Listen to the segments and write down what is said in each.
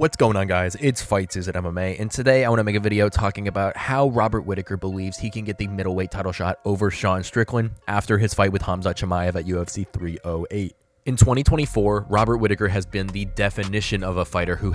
What's going on, guys? It's Fights at MMA, and today I want to make a video talking about how Robert Whittaker believes he can get the middleweight title shot over Sean Strickland after his fight with Khamzat Chimaev at UFC 308. In 2024, Robert Whittaker has been the definition of a fighter who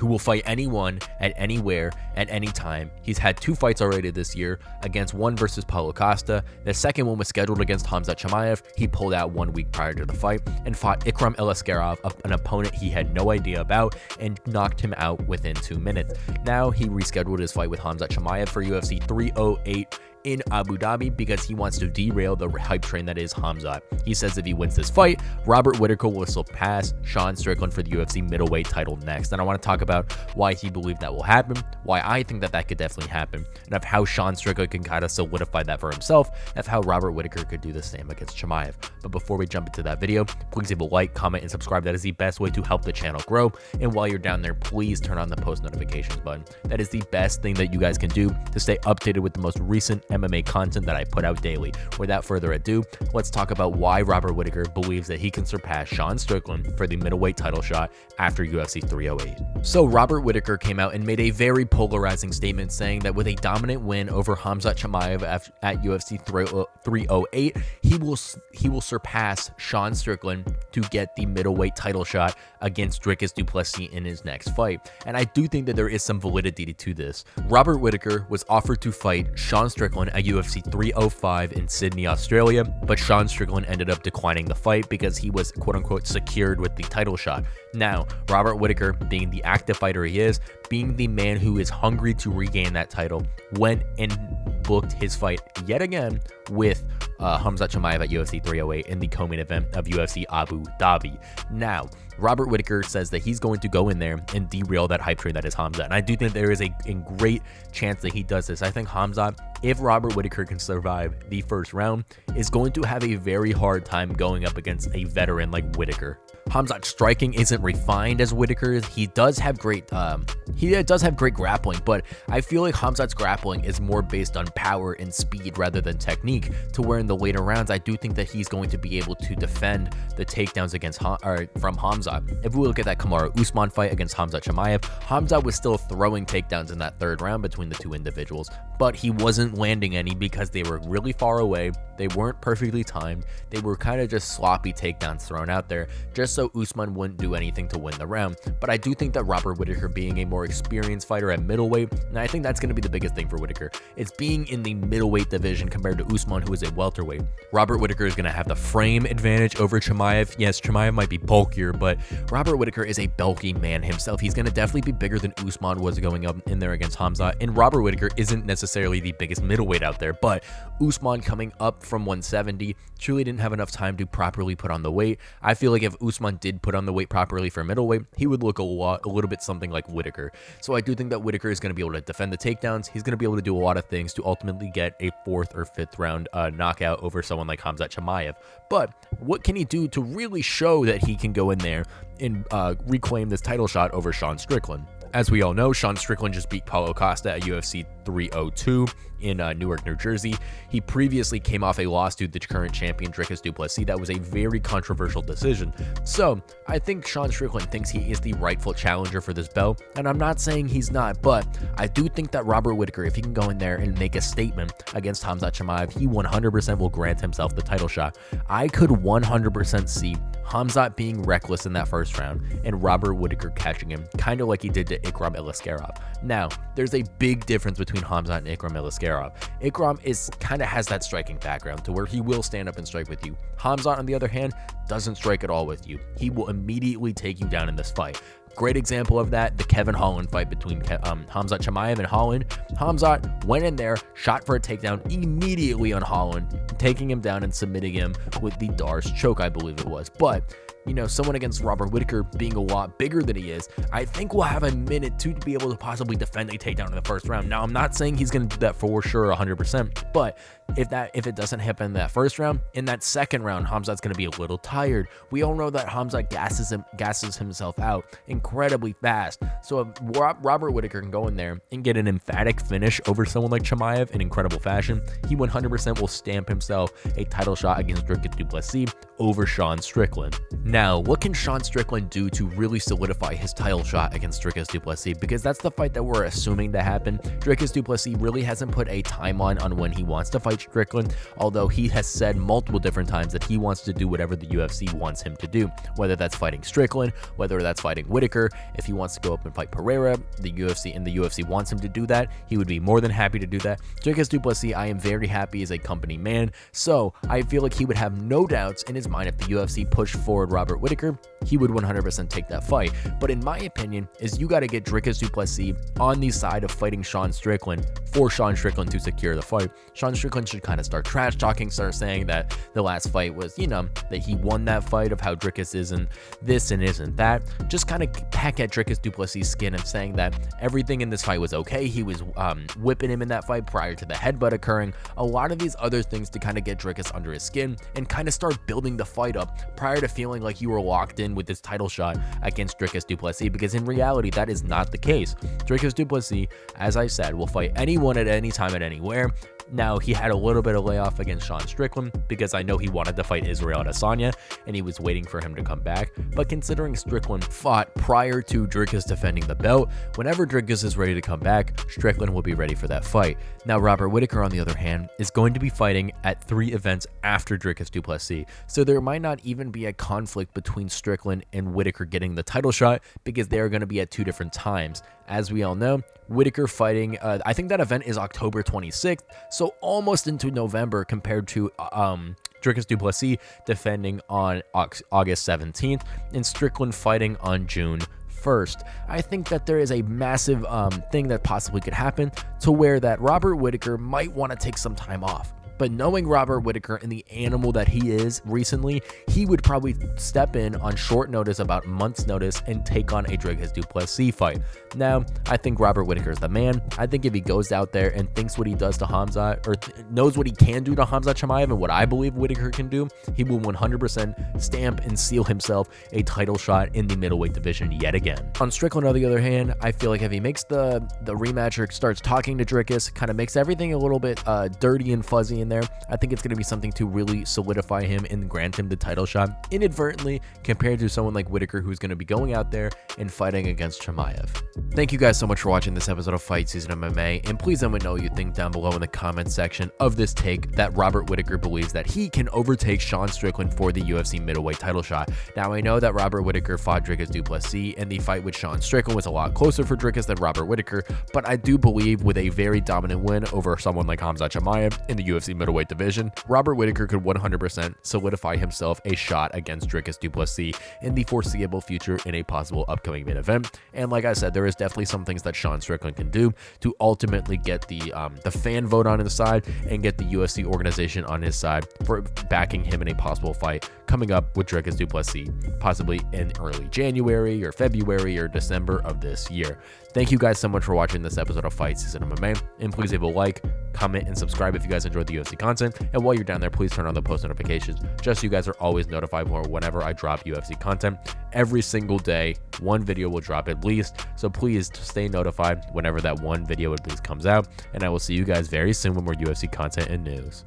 will fight anyone at anywhere at any time. He's had 2 fights already this year, against one versus Paulo Costa. The second one was scheduled against Khamzat Chimaev. He pulled out 1 week prior to the fight and fought Ikram Eliskerov, an opponent he had no idea about, and knocked him out within 2 minutes. Now he rescheduled his fight with Khamzat Chimaev for UFC 308 in Abu Dhabi because he wants to derail the hype train that is Khamzat. He says if he wins this fight, Robert Whittaker will surpass Sean Strickland for the UFC middleweight title next. And I want to talk about why he believed that will happen, why I think that could definitely happen, and of how Sean Strickland can kind of solidify that for himself, of how Robert Whittaker could do the same against Chimaev. But before we jump into that video, please leave a like, comment, and subscribe. That is the best way to help the channel grow. And while you're down there, please turn on the post notifications button. That is the best thing that you guys can do to stay updated with the most recent MMA content that I put out daily. Without further ado, let's talk about why Robert Whittaker believes that he can surpass Sean Strickland for the middleweight title shot after UFC 308. So Robert Whittaker came out and made a very polarizing statement saying that with a dominant win over Khamzat Chimaev at UFC 308, he will surpass Sean Strickland to get the middleweight title shot against Dricus du Plessis in his next fight. And I do think that there is some validity to this. Robert Whittaker was offered to fight Sean Strickland at UFC 305 in Sydney, Australia, but Sean Strickland ended up declining the fight because he was quote-unquote secured with the title shot. Now, Robert Whittaker, being the active fighter he is, being the man who is hungry to regain that title, went and booked his fight yet again with Khamzat Chimaev at UFC 308 in the co-main event of UFC Abu Dhabi. Now, Robert Whittaker says that he's going to go in there and derail that hype train that is Khamzat. And I do think there is a great chance that he does this. I think Khamzat, if Robert Whittaker can survive the first round, is going to have a very hard time going up against a veteran like Whittaker. Khamzat's striking isn't refined as Whittaker's. He does have great grappling, but I feel like Khamzat's grappling is more based on power and speed rather than technique, to where in the later rounds I do think that he's going to be able to defend the takedowns from Khamzat. If we look at that Kamaru Usman fight against Khamzat Chimaev, Khamzat was still throwing takedowns in that 3rd round between the 2 individuals, but he wasn't landing any because they were really far away. They weren't perfectly timed. They were kind of just sloppy takedowns thrown out there just so Usman wouldn't do anything to win the round. But I do think that Robert Whittaker, being a more experienced fighter at middleweight, and I think that's going to be the biggest thing for Whittaker, it's being in the middleweight division compared to Usman, who is a welterweight. Robert Whittaker is going to have the frame advantage over Chimaev. Yes, Chimaev might be bulkier, but Robert Whittaker is a bulky man himself. He's going to definitely be bigger than Usman was going up in there against Khamzat, and Robert Whittaker isn't necessarily the biggest middleweight out there, but Usman coming up from 170 truly didn't have enough time to properly put on the weight. I feel like if Usman did put on the weight properly for middleweight, he would look a little bit something like Whittaker. So I do think that Whittaker is going to be able to defend the takedowns. He's going to be able to do a lot of things to ultimately get a 4th or 5th round knockout over someone like Khamzat Chimaev. But what can he do to really show that he can go in there and reclaim this title shot over Sean Strickland? As we all know, Sean Strickland just beat Paulo Costa at UFC 302 in Newark, New Jersey. He previously came off a loss to the current champion Dricus du Plessis. That was a very controversial decision. So I think Sean Strickland thinks he is the rightful challenger for this belt, and I'm not saying he's not, but I do think that Robert Whittaker, if he can go in there and make a statement against Khamzat Chimaev, he 100% will grant himself the title shot. I could 100% see Khamzat being reckless in that 1st round and Robert Whittaker catching him, kind of like he did to Ikram Eliskerov. Now, there's a big difference between Khamzat and Ikram Eliskerov. Ikram has that striking background to where he will stand up and strike with you. Khamzat, on the other hand, doesn't strike at all with you. He will immediately take you down in this fight. Great example of that, the Kevin Holland fight between Khamzat Chimaev and Holland. Khamzat went in there, shot for a takedown immediately on Holland, taking him down and submitting him with the Darce choke, I believe it was. But you know, someone against Robert Whittaker being a lot bigger than he is, I think we'll have a minute to be able to possibly defend a takedown in the 1st round. Now, I'm not saying he's going to do that for sure 100%, but if it doesn't happen in that 1st round, in that 2nd round, Khamzat's going to be a little tired. We all know that Khamzat gasses himself out incredibly fast. So if Robert Whittaker can go in there and get an emphatic finish over someone like Chimaev in incredible fashion, he 100% will stamp himself a title shot against Dricus du Plessis over Sean Strickland. Now, what can Sean Strickland do to really solidify his title shot against Dricus du Plessis? Because that's the fight that we're assuming to happen. Dricus du Plessis really hasn't put a timeline on when he wants to fight Strickland, although he has said multiple different times that he wants to do whatever the UFC wants him to do, whether that's fighting Strickland, whether that's fighting Whittaker. If he wants to go up and fight Pereira, the UFC wants him to do that, he would be more than happy to do that. Dricus du Plessis, I am very happy, is a company man, so I feel like he would have no doubts in his mind if the UFC pushed forward Robert Whittaker, he would 100% take that fight. But in my opinion, is you got to get Dricus du Plessis on the side of fighting Sean Strickland for Sean Strickland to secure the fight. Sean Strickland should kind of start trash talking, start saying that the last fight was, that he won that fight, of how Dricus isn't this and isn't that. Just kind of peck at Dricus du Plessis' skin and saying that everything in this fight was okay. He was whipping him in that fight prior to the headbutt occurring. A lot of these other things to kind of get Dricus under his skin and kind of start building the fight up prior to feeling like you were locked in with this title shot against Dricus du Plessis, because in reality, that is not the case. Dricus du Plessis, as I said, will fight anyone at any time at anywhere. Now, he had a little bit of layoff against Sean Strickland because I know he wanted to fight Israel Adesanya and he was waiting for him to come back. But considering Strickland fought prior to Dricus defending the belt, whenever Dricus is ready to come back, Strickland will be ready for that fight. Now, Robert Whittaker, on the other hand, is going to be fighting at 3 events after Dricus du Plessis. So there might not even be a conflict between Strickland and Whittaker getting the title shot because they are going to be at 2 different times. As we all know, Whittaker fighting, I think that event is October 26th, so almost into November compared to Dricus du Plessis defending on August 17th and Strickland fighting on June 1st. I think that there is a massive thing that possibly could happen to where that Robert Whittaker might want to take some time off. But knowing Robert Whittaker and the animal that he is recently, he would probably step in on short notice, about months notice, and take on a Dricus du Plessis fight. Now, I think Robert Whittaker is the man. I think if he goes out there and thinks what he does to Khamzat, or knows what he can do to Khamzat Chimaev and what I believe Whittaker can do, he will 100% stamp and seal himself a title shot in the middleweight division yet again. On Strickland, on the other hand, I feel like if he makes the rematch or starts talking to Dricus, kind of makes everything a little bit dirty and fuzzy in there, I think it's going to be something to really solidify him and grant him the title shot inadvertently compared to someone like Whittaker, who's going to be going out there and fighting against Chimaev. Thank you guys so much for watching this episode of Fight Season MMA, and please let me know what you think down below in the comment section of this take that Robert Whittaker believes that he can overtake Sean Strickland for the UFC middleweight title shot. Now, I know that Robert Whittaker fought Dricus du Plessis, and the fight with Sean Strickland was a lot closer for Dricus than Robert Whittaker, but I do believe with a very dominant win over someone like Khamzat Chimaev in the UFC middleweight division, Robert Whittaker could 100% solidify himself a shot against Dricus du Plessis in the foreseeable future in a possible upcoming main event. And like I said, there is definitely some things that Sean Strickland can do to ultimately get the fan vote on his side and get the UFC organization on his side for backing him in a possible fight coming up with Dricus du Plessis, possibly in early January or February or December of this year. Thank you guys so much for watching this episode of Fight Season MMA, and please leave a like, comment, and subscribe if you guys enjoyed the UFC content. And while you're down there, please turn on the post notifications just so you guys are always notified whenever I drop UFC content. Every single day, one video will drop at least, so please stay notified whenever that one video at least comes out, and I will see you guys very soon with more UFC content and news.